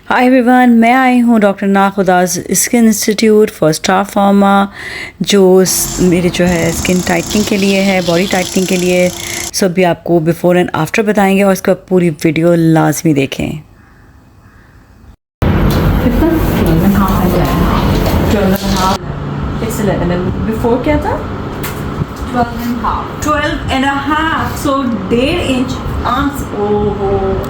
Hi everyone, मैं आई हूँ doctor Nakhuda's skin institute for Star Pharma मेरे जो है स्किन टाइटनिंग के लिए है, बॉडी टाइटनिंग के लिए। सो भी आपको बिफोर एंड आफ्टर बताएंगे और इसका पूरी वीडियो लाजमी देखें। बिफोर क्या था 12.5 सो 1.5 इंच आर्म्स। ओहो।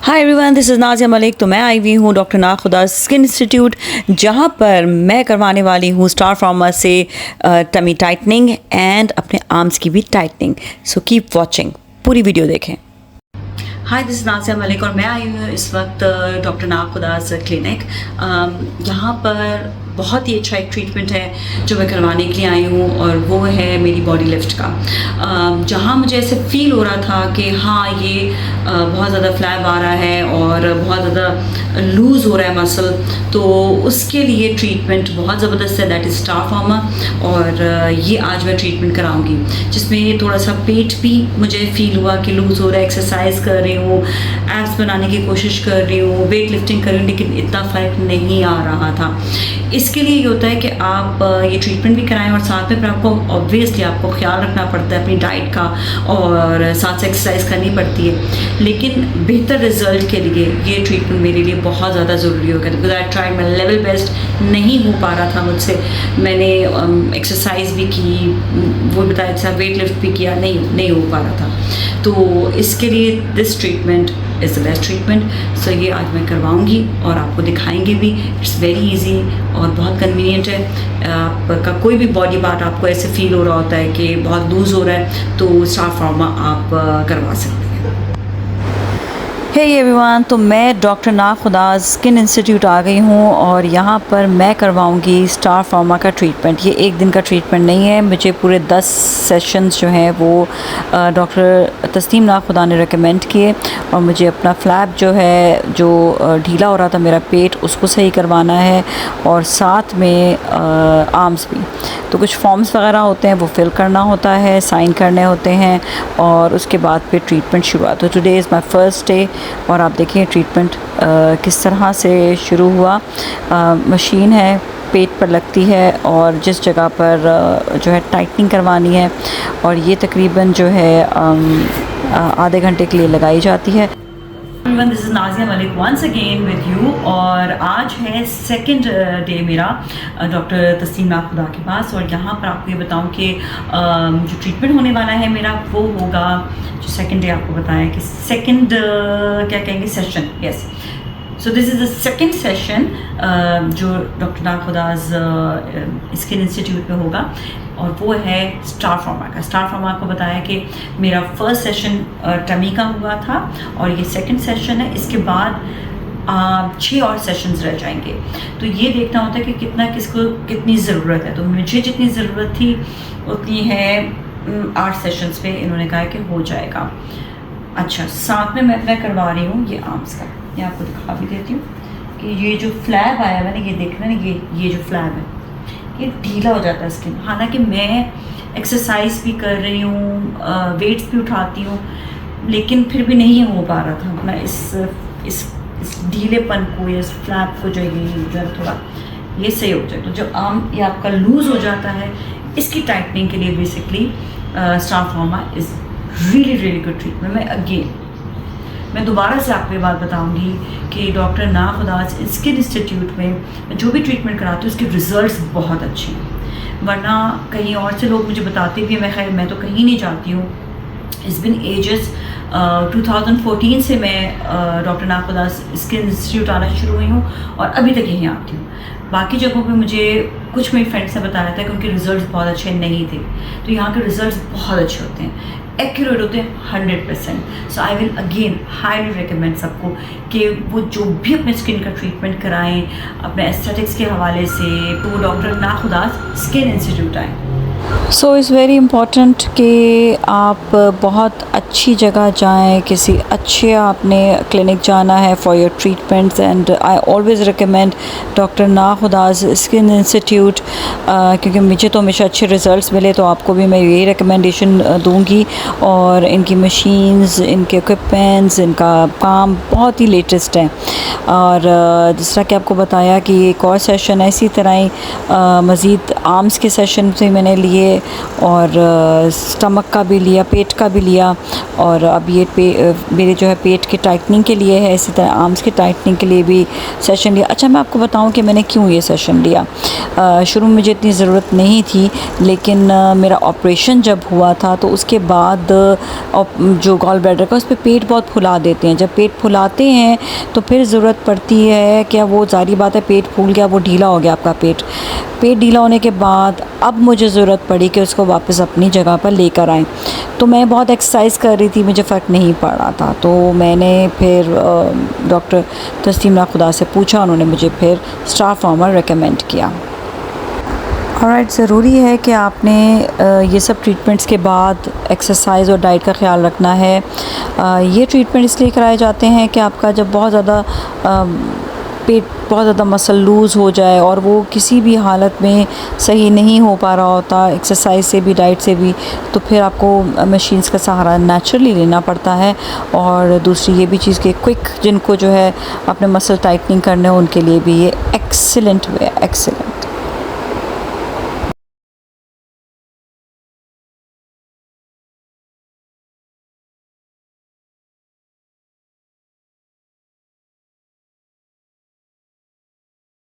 Hi everyone, this is Nazia Malik. तो मैं आई हुई हूँ डॉक्टर नाखुदाज स्किन इंस्टीट्यूट, जहाँ पर मैं करवाने वाली हूँ स्टार फार्मा से टमी टाइटनिंग एंड अपने आर्म्स की भी टाइटनिंग। सो कीप वॉचिंग, पूरी वीडियो देखें। हाय, दिस इज़ नाज़िया मलिक और मैं आई हूँ इस वक्त डॉक्टर नाखुदाज क्लिनिक। यहाँ पर बहुत ही अच्छा एक ट्रीटमेंट है जो मैं करवाने के लिए आई हूँ और वो है मेरी बॉडी लिफ्ट का। जहाँ मुझे ऐसे फील हो रहा था कि हाँ ये बहुत ज़्यादा फ्लैप आ रहा है और बहुत ज़्यादा लूज़ हो रहा है मसल, तो उसके लिए ट्रीटमेंट बहुत ज़बरदस्त है, दैट इज़ स्टार फार्मा। और ये आज मैं ट्रीटमेंट कराऊंगी जिसमें थोड़ा सा पेट भी मुझे फील हुआ कि लूज़ हो रहा है। एक्सरसाइज कर रही हूँ, एब्स बनाने की कोशिश कर रही हूँ, वेट लिफ्टिंग कर रही हूँ, लेकिन इतना फ़र्क नहीं आ रहा था। इसके लिए ये होता है कि आप ये ट्रीटमेंट भी कराएं और साथ में फिर आपको ऑब्वियसली आपको ख्याल रखना पड़ता है अपनी डाइट का और साथ से एक्सरसाइज करनी पड़ती है। लेकिन बेहतर रिजल्ट के लिए ये ट्रीटमेंट मेरे लिए बहुत ज़्यादा ज़रूरी हो गया, because I tried my level best, नहीं हो पा रहा था मुझसे। मैंने एक्सरसाइज भी की, वो बताया था, वेट लिफ्ट भी किया, नहीं हो पा रहा था। तो इसके लिए this treatment is the best treatment. So ये आज मैं करवाऊंगी और आपको दिखाएंगे भी। इट्स वेरी इजी और बहुत कन्वीनियंट है। आपका कोई भी बॉडी पार्ट आपको ऐसे फील हो रहा होता है कि बहुत लूज़ हो रहा है, तो स्टार फार्मा आप करवा सकते हैं। हे एवरीवन, तो मैं डॉक्टर नाखुदाज स्किन इंस्टीट्यूट आ गई हूँ और यहाँ पर मैं करवाऊँगी स्टार फार्मा का ट्रीटमेंट। ये एक दिन का ट्रीटमेंट नहीं है, मुझे पूरे 10 सेशंस जो हैं वो डॉक्टर तस्नीम नाखुदा ने रेकमेंड किए और मुझे अपना फ्लैप जो है, जो ढीला हो रहा था मेरा पेट, उसको सही करवाना है और साथ में आर्म्स भी। तो कुछ फॉर्म्स वगैरह होते हैं वो फिल करना होता है, साइन करने होते हैं और उसके बाद फिर ट्रीटमेंट शुरुआत। तो today is my first day और आप देखिए ट्रीटमेंट किस तरह से शुरू हुआ। मशीन है, पेट पर लगती है और जिस जगह पर जो है टाइटनिंग करवानी है, और ये तकरीबन जो है आधे घंटे के लिए लगाई जाती है। This is Nazia Malik once again with you और आज है सेकंड डे मेरा डॉक्टर तस्नीम नाखुदा के पास। और यहाँ पर आपको ये बताऊँ कि जो ट्रीटमेंट होने वाला है मेरा वो होगा, जो सेकंड डे आपको बताया कि सेकंड क्या कहेंगे, session. Yes, so this is the second session जो डॉक्टर नाखुदाज स्किन इंस्टीट्यूट में होगा और वो है स्टार फार्मा का। स्टार फार्मा को बताया कि मेरा फर्स्ट सेशन टमी का हुआ था और ये सेकंड सेशन है। इसके बाद 6 और सेशंस रह जाएंगे। तो ये देखना होता है कि किसको कितनी ज़रूरत है। तो मुझे जितनी ज़रूरत थी उतनी है 8 सेशंस पे इन्होंने कहा कि हो जाएगा। अच्छा, साथ में मैं करवा रही हूँ ये आर्म्स का, ये आपको दिखा भी देती हूँ कि ये जो फ्लैप आया है ना, ये देखना ना, ये जो फ्लैप है ये ढीला हो जाता है स्किन। हालांकि मैं एक्सरसाइज भी कर रही हूँ, वेट्स भी उठाती हूँ, लेकिन फिर भी नहीं हो पा रहा था अपना इस ढीलेपन को, इस फ्लैप को जो है थोड़ा ये सही हो जाए। तो जो आर्म ये आपका लूज़ हो जाता है, इसकी टाइटनिंग के लिए basically star pharma is really good treatment. मैं दोबारा से आपको ये बात बताऊंगी कि डॉक्टर नाखुदाज स्किन इंस्टीट्यूट में जो भी ट्रीटमेंट कराती हूँ उसके रिजल्ट्स बहुत अच्छे हैं। वरना कहीं और से लोग मुझे बताते भी हैं, मैं तो कहीं नहीं जाती हूँ। इट्स बिन एजेस, 2014 से मैं डॉक्टर नाखुदाज स्किन इंस्टीट्यूट आना शुरू हुई हूँ और अभी तक यहीं आती हूँ। बाकी जगहों पे मुझे कुछ मेरी फ्रेंड्स ने बताया था कि उनके रिजल्ट्स बहुत अच्छे नहीं थे, तो यहाँ के रिजल्ट्स बहुत अच्छे होते हैं, एक्यूरेट होते हैं 100%। So I will again highly recommend सबको कि वो जो भी अपने स्किन का ट्रीटमेंट कराएं अपने एस्थेटिक्स के हवाले से, तो वो डॉक्टर नाखुदाज स्किन इंस्टीट्यूट आएँ। सो इज़ वेरी इम्पॉर्टेंट कि आप बहुत अच्छी जगह जाएं, किसी अच्छे आपने क्लिनिक जाना है for your treatments. And I always recommend doctor Nakhuda's skin institute, क्योंकि मुझे तो हमेशा अच्छे रिज़ल्ट्स मिले, तो आपको भी मैं यही रिकमेंडेशन दूंगी। और इनकी मशीन्स, इनके इक्विपमेंट्स, इनका काम बहुत ही लेटेस्ट है। और जिस तरह कि आपको बताया कि एक और सेशन है, इसी तरह ही मज़ीद आर्म्स के सेशन से मैंने लिए, और स्टमक का भी लिया, पेट का भी लिया। और अब ये मेरे जो है पेट के टाइटनिंग के लिए है, इसी तरह आर्म्स के टाइटनिंग के लिए भी सेशन लिया। अच्छा, मैं आपको बताऊं कि मैंने क्यों ये सेशन लिया। शुरू में मुझे इतनी ज़रूरत नहीं थी, लेकिन मेरा ऑपरेशन जब हुआ था तो उसके बाद जो गॉल ब्लैडर का, उस पर पेट बहुत फुला देते हैं। जब पेट फुलाते हैं तो फिर ज़रूरत पड़ती है, क्या वो ज़ाहिर बात है, पेट फूल गया, वो ढीला हो गया आपका पेट ढीला होने के बाद अब मुझे ज़रूरत पड़ी कि उसको वापस अपनी जगह पर लेकर आएँ। तो मैं बहुत एक्सरसाइज कर रही थी, मुझे फ़र्क नहीं पड़ रहा था, तो मैंने फिर डॉक्टर तस्लीम नाखुदा से पूछा, उन्होंने मुझे फिर स्टार फार्मर रेकमेंड किया। ऑलराइट, ज़रूरी है कि आपने ये सब ट्रीटमेंट्स के बाद एक्सरसाइज और डाइट का ख्याल रखना है। ये ट्रीटमेंट इसलिए कराए जाते हैं कि आपका जब बहुत ज़्यादा पेट, बहुत ज़्यादा मसल लूज़ हो जाए और वो किसी भी हालत में सही नहीं हो पा रहा होता, एक्सरसाइज से भी डाइट से भी, तो फिर आपको मशीन्स का सहारा नेचुरली लेना पड़ता है। और दूसरी ये भी चीज़ कि क्विक, जिनको जो है अपने मसल टाइटनिंग करने हैं, उनके लिए भी ये excellent way, excellent.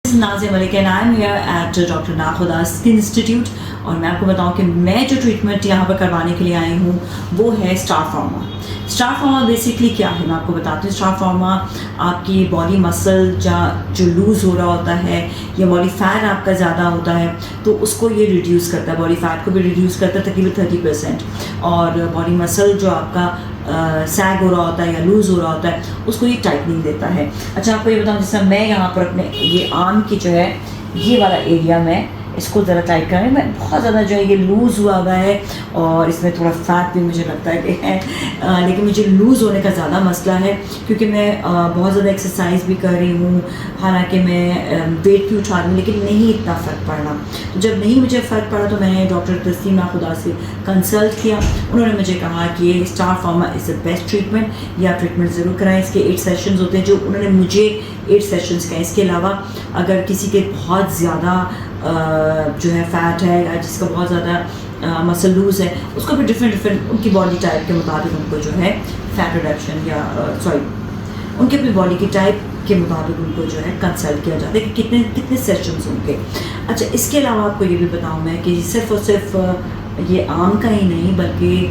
Nazia Malik and I am here eight doctor Nakhuda skin institute. और मैं आपको बताऊं कि मैं जो ट्रीटमेंट यहाँ पर करवाने के लिए आई हूँ वो है Star pharma. Star pharma basically क्या है, मैं आपको बताती हूँ। स्टार फार्मा आपकी बॉडी मसल जो लूज़ हो रहा होता है, या बॉडी फैट आपका ज़्यादा होता है, तो उसको ये रिड्यूस करता है। बॉडी फैट को भी रिड्यूस करता है तकरीबन 30%। और बॉडी मसल जो आपका सैग हो रहा होता है या लूज़ हो रहा होता है, उसको ये टाइटनिंग देता है। अच्छा, आपको ये बताऊँ, जैसे मैं यहाँ पर अपने ये आर्म की जो है, ये वाला एरिया में इसको ज़रा टाइट करने में बहुत ज़्यादा जो है ये लूज़ हुआ हुआ है, और इसमें थोड़ा फैट भी मुझे लगता है कि है, लेकिन मुझे लूज़ होने का ज़्यादा मसला है, क्योंकि मैं बहुत ज़्यादा एक्सरसाइज भी कर रही हूँ, हालांकि मैं वेट भी उठा रही हूँ, लेकिन नहीं इतना फ़र्क पड़ रहा। तो जब नहीं मुझे फ़र्क पड़ा, तो मैंने डॉक्टर तस्लीम नाखुदा से कंसल्ट किया। उन्होंने मुझे कहा कि ये star pharma is the best treatment, या ट्रीटमेंट ज़रूर कराएं। इसके 8 सेशंस होते हैं, जो उन्होंने मुझे 8 सेशंस का। इसके अलावा अगर किसी के बहुत ज़्यादा जो है फ़ैट है, या जिसका बहुत ज़्यादा मसल लूज़ है, उसको भी डिफरेंट उनकी बॉडी टाइप के मुताबिक उनको जो है फ़ैट रिडक्शन, या उनके अपनी बॉडी की टाइप के मुताबिक उनको जो है कंसल्ट किया जाता है कि कितने कितने सेशंस होंगे। अच्छा, इसके अलावा आपको ये भी बताऊँ मैं कि सिर्फ़ और सिर्फ ये आर्म का ही नहीं, बल्कि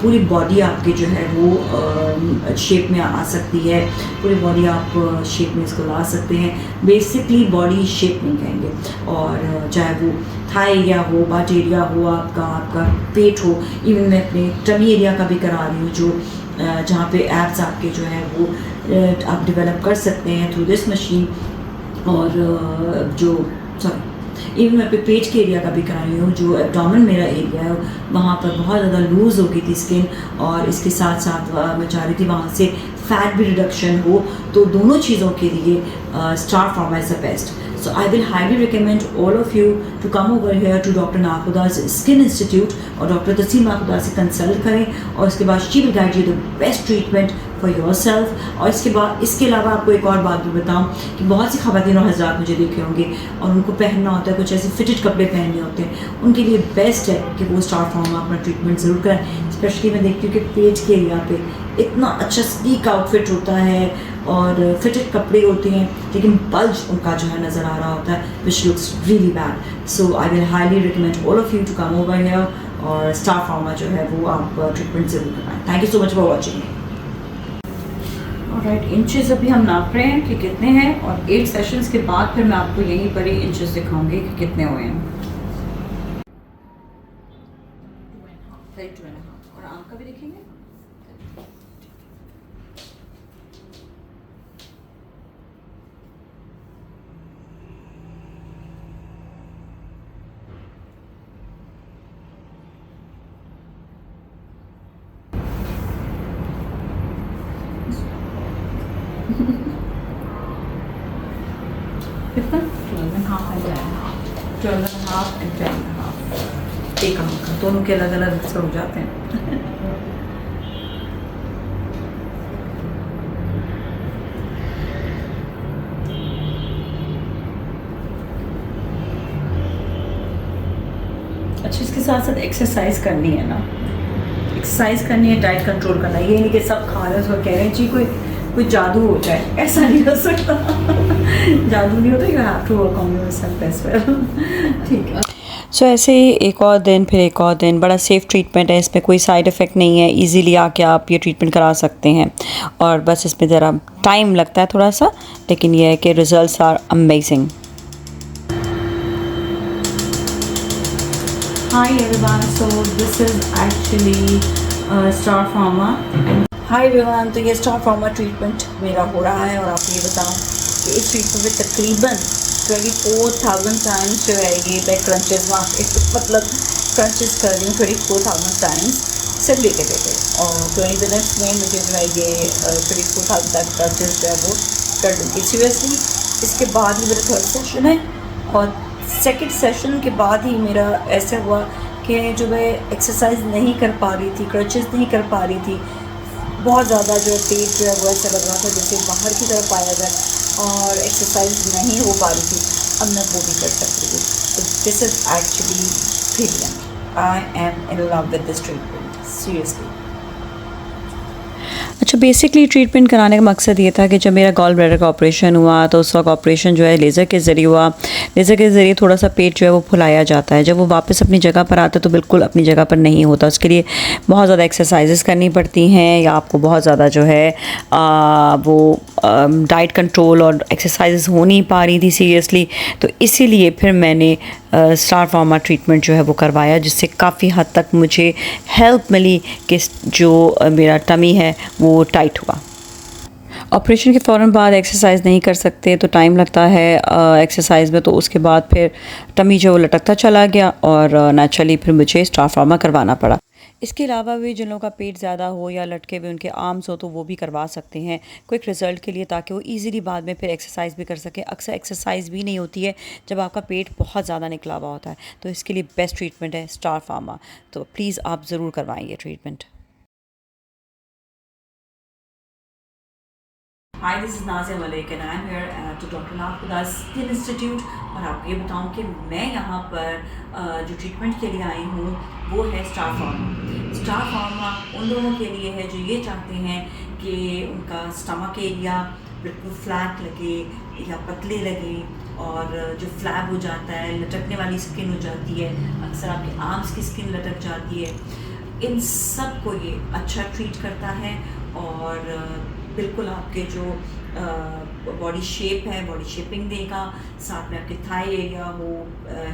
पूरी बॉडी आपकी जो है वो शेप में आ सकती है। पूरी बॉडी आप शेप में इसको ला सकते हैं। बेसिकली बॉडी शेपनिंग कहेंगे, और चाहे वो थाई एरिया हो, बट एरिया हो, आपका पेट हो, इवन मैं अपने टमी एरिया का भी करा रही हूँ, जो जहाँ पे एब्स आपके जो है वो आप डेवलप कर सकते हैं थ्रू दिस मशीन। और जो सॉरी, इवन मैं अपने पेट के एरिया का भी करा रही हूँ, जो एब्डोमेन मेरा एरिया है, वहाँ पर बहुत ज़्यादा लूज़ हो गई थी स्किन, और इसके साथ साथ मैं चाह रही थी वहाँ से फैट भी रिडक्शन हो। तो दोनों चीज़ों के लिए star pharma is the best. So I will highly recommend all of you to come over here to Dr. Nakhuda's Skin Institute, और डॉक्टर तस्लीम नाखुदा से कंसल्ट करें, और इसके बाद she will guide you the best treatment for yourself. और इसके अलावा आपको एक और बात भी बताऊं कि बहुत सी ख़वातीन और हज़रात मुझे देखे होंगे, और उनको पहनना होता है, कुछ ऐसे फिटेड कपड़े पहनने होते हैं, उनके लिए बेस्ट है कि वो स्टार फार्मा अपना ट्रीटमेंट ज़रूर कराएं। स्पेशली मैं देखती हूँ कि पेट के एरिया पे इतना अच्छा स्लीक आउटफिट होता है, और फिटेड कपड़े होते हैं, लेकिन बल्ज उनका जो है नज़र आ रहा होता है, which looks really bad. So I will highly recommend all of you to come over here, और स्टार फार्मा जो है वो आप ट्रीटमेंट ज़रूर कराएं। Thank you so much for watching. Alright, inches अभी हम नाप रहे हैं कि कितने हैं, और 8 सेशंस के बाद फिर मैं आपको यहीं पर ही इंचेस दिखाऊंगी कि कितने हुए हैं। 2.5, और आम का भी देखेंगे। 12.5 एंड 10.5 एक आंख का, दोनों के अलग अलग अक्सर हो जाते हैं। अच्छा, इसके साथ साथ एक्सरसाइज करनी है ना, एक्सरसाइज करनी है, डाइट कंट्रोल करना है। ये नहीं कि सब खा रहे हैं उसको कह रहे हैं जी कोई जादू हो जाए, ऐसा नहीं हो सकता। जादू नहीं होता, you have to work on yourself as well. ठीक है। सो ऐसे ही एक और दिन फिर एक और दिन, बड़ा सेफ़ ट्रीटमेंट है, इसमें कोई साइड इफ़ेक्ट नहीं है, इजीली आके आप ये ट्रीटमेंट करा सकते हैं। और बस इसमें ज़रा टाइम लगता है थोड़ा सा, लेकिन ये है कि results are amazing. Hi everyone, so this is actually Star Pharma. Hi everyone, तो ये Star Pharma ट्रीटमेंट मेरा हो रहा है और आपको ये बताऊँ कि इस ट्रीटमेंट में तकरीबन 24,000 टाइम्स जो है ये मैं क्रंचेस मतलब क्रंचेस कर रही हूँ 24,000 टाइम्स सिर्फ डे के डे। और 20 मिनट्स में मुझे जो है ये 24,000 तक क्रंचेस जो है वो कर दूँगी सीरियसली। इसके बाद ही मेरा थर्ड सेशन है और सेकंड सेशन के बाद ही मेरा ऐसा हुआ कि जो मैं एक्सरसाइज नहीं कर पा रही थी, क्रंचेस नहीं कर पा रही थी, बहुत ज़्यादा जो पेट जो है वो ऐसा लग रहा था जैसे बाहर की तरफ आया जाए और एक्सरसाइज नहीं हो पा रही थी। अब मैं वो भी कर सकती हूँ। तो this is actually brilliant. I am in love with this treatment seriously. अच्छा, बेसिकली ट्रीटमेंट कराने का मकसद ये था कि जब मेरा गॉल ब्लैडर का ऑपरेशन हुआ तो उस वक्त ऑपरेशन जो है लेज़र के ज़रिए हुआ। लेज़र के ज़रिए थोड़ा सा पेट जो है वो फुलाया जाता है, जब वो वापस अपनी जगह पर आता है तो बिल्कुल अपनी जगह पर नहीं होता। उसके लिए बहुत ज़्यादा एक्सरसाइजेस करनी पड़ती हैं या आपको बहुत ज़्यादा जो है वो डाइट कंट्रोल और एक्सरसाइजेस हो नहीं पा रही थी सीरियसली। तो इसीलिए फिर मैंने स्टार फार्मा ट्रीटमेंट जो है वो करवाया, जिससे काफ़ी हद तक मुझे हेल्प मिली कि जो मेरा टमी है वो टाइट हुआ। ऑपरेशन के फ़ौरन बाद एक्सरसाइज नहीं कर सकते तो टाइम लगता है एक्सरसाइज में, तो उसके बाद फिर टमी जो लटकता चला गया और नेचुरली फिर मुझे स्टार फार्मा करवाना पड़ा। इसके अलावा भी जिन लोगों का पेट ज़्यादा हो या लटके हुए उनके आर्म्स हो तो वो भी करवा सकते हैं क्विक रिज़ल्ट के लिए, ताकि वो इजीली बाद में फिर एक्सरसाइज भी कर सके। अक्सर एक्सरसाइज भी नहीं होती है जब आपका पेट बहुत ज़्यादा निकला हुआ होता है, तो इसके लिए बेस्ट ट्रीटमेंट है स्टार फार्मा। तो प्लीज़ आप ज़रूर करवाएं ये treatment. Hi, this is Nazia Malik and I am here eight doctor Nakhuda skin institute. और आपको ये बताऊं कि मैं यहाँ पर जो ट्रीटमेंट के लिए आई हूँ वो है स्टार फार्मा। स्टार फार्मा उन लोगों के लिए है जो ये चाहते हैं कि उनका स्टमक एरिया बिल्कुल फ्लैट लगे या पतले लगे और जो फ्लैब हो जाता है, लटकने वाली स्किन हो जाती है, अक्सर आपके आर्म्स की स्किन लटक जाती है, इन सब को ये अच्छा ट्रीट करता है। और बिल्कुल आपके जो बॉडी शेप है, बॉडी शेपिंग देगा, साथ में आपके थाई एरिया हो,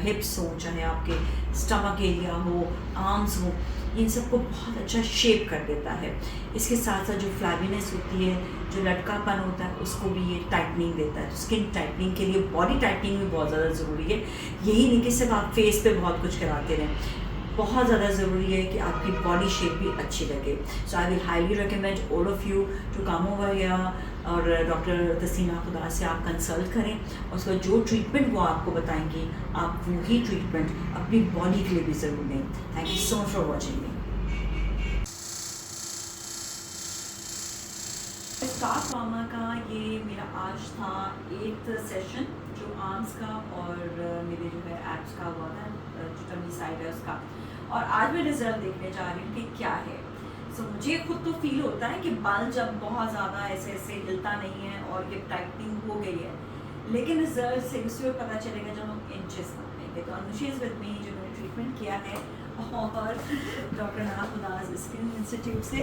हिप्स हो, चाहे आपके स्टमक एरिया हो, आर्म्स हो, इन सबको बहुत अच्छा शेप कर देता है। इसके साथ साथ जो फ्लैबीनेस होती है, जो लटकापन होता है, उसको भी ये टाइटनिंग देता है। तो स्किन टाइटनिंग के लिए बॉडी टाइटनिंग भी बहुत ज़्यादा ज़रूरी है। यही नहीं कि सिर्फ आप फेस पे बहुत कुछ कराते रहें, बहुत ज़्यादा ज़रूरी है कि आपकी बॉडी शेप भी अच्छी लगे। So I will highly recommend all of you to come over here और डॉक्टर तस्नीम नाखुदा से आप कंसल्ट करें और उसका जो ट्रीटमेंट वो आपको बताएंगी आप वही ट्रीटमेंट अपनी बॉडी के लिए भी ज़रूर लें। Thank you so much for watching me. Star pharma का ये मेरा आज था 8th सेशन जो आर्म्स का और मेरे जो है एब्स का हुआ था, जो टमी साइड है उसका। और आज मैं रिजल्ट देखने जा रही हूँ कि क्या है। सो मुझे खुद तो फील होता है कि बाल जब बहुत ज़्यादा ऐसे ऐसे हिलता नहीं है और ये टाइटनिंग हो गई है, लेकिन रिजल्ट से उसी में पता चलेगा जब हम इंचेस नापेंगे। तो अनुशीज विद मी जो मैंने ट्रीटमेंट किया है और डॉक्टर नाखुदा स्किन इंस्टीट्यूट से।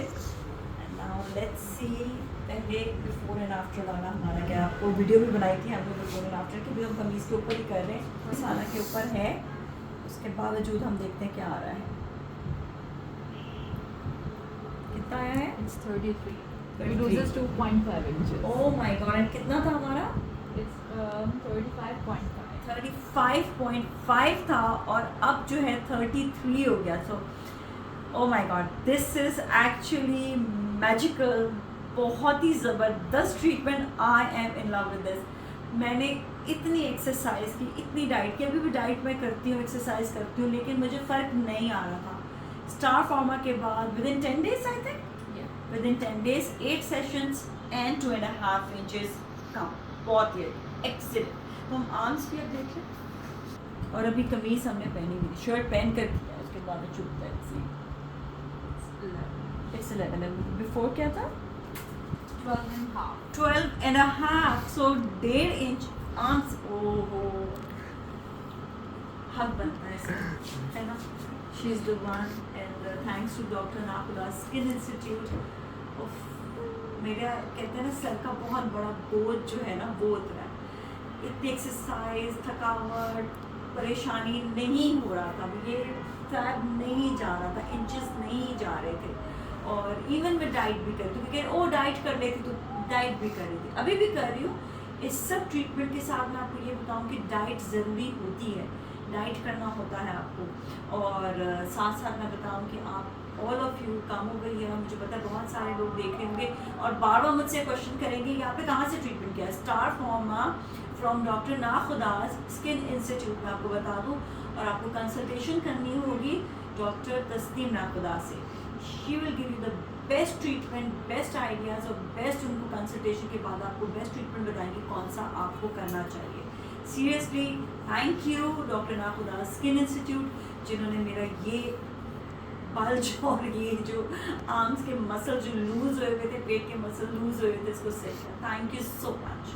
नाउ लेट्स सी पहले बिफोर एंड आफ्टर वाला हमारा क्या, आपको वीडियो भी बनाई थी हमने बिफोर एंड आफ्टर की, भी हम कमीज़ के ऊपर ही कर रहे हैं, मसाला के ऊपर है। उसके बावजूद हम देखते हैं क्या आ रहा है। कितना आया है? It's 33. It loses 2.5 inches. Oh my God, and कितना था हमारा? It's 35.5. 35.5 था और अब जो है 33 हो गया। So oh my God, this is actually magical. बहुत ही ज़बरदस्त treatment. I am in love with this. मैंने इतनी एक्सरसाइज की, इतनी डाइट की, अभी भी डाइट मैं करती हूँ, एक्सरसाइज करती हूँ, लेकिन मुझे फ़र्क नहीं आ रहा था। स्टार फार्मा के बाद with in 10 days I think, with in 10 days 8 sessions and 2.5 inches कम। बहुत ही एक्सीलेंट। तो हम आर्म्स भी अब देख लें। और अभी कमीज़ हमने पहनी हुई, शर्ट पहन कर किया, उसके बाद चुप है। इट्स 11 बिफोर क्या था? 12.5. 12.5, so 1.5 inch arms. ओहो, हक बनता है सर, है ना? She is the one, and thanks to Dr. Nakhuda Skin Institute. मेरा कहते हैं ना सर का बहुत बड़ा बोझ जो है ना वो उतरा है। इतनी एक्सरसाइज, थकावट, परेशानी नहीं हो रहा था, ये फैट नहीं जा रहा था, इंचेस नहीं जा रहे थे। और इवन मैं डाइट भी करती हूँ, क्योंकि ओ डाइट कर लेती तो डाइट भी कर रही थी, अभी भी कर रही हूँ। इस सब ट्रीटमेंट के साथ मैं आपको ये बताऊँ कि डाइट ज़रूरी होती है, डाइट करना होता है आपको। और साथ साथ मैं बताऊँ कि आप ऑल ऑफ यू काम हो गई है, मुझे पता है बहुत सारे लोग देख रहे होंगे और बार बार मुझसे क्वेश्चन करेंगे यहाँ पे कहाँ से ट्रीटमेंट किया है। Star Pharma from doctor Nakhuda's skin institute में आपको बता दूँ। और आपको कंसल्टेशन करनी होगी डॉक्टर तस्नीम नाखुदा से। She will give you the best treatment, best ideas और बेस्ट उनको कंसल्टेशन के बाद आपको बेस्ट ट्रीटमेंट बताएंगे कौन सा आपको करना चाहिए। Seriously thank you doctor Nakhuda skin institute, जिन्होंने मेरा ये बल्ज और ये जो आर्म्स के मसल जो लूज़ हुए थे, पेट के मसल लूज़ हुए थे, इसको सेट किया। Thank you so much.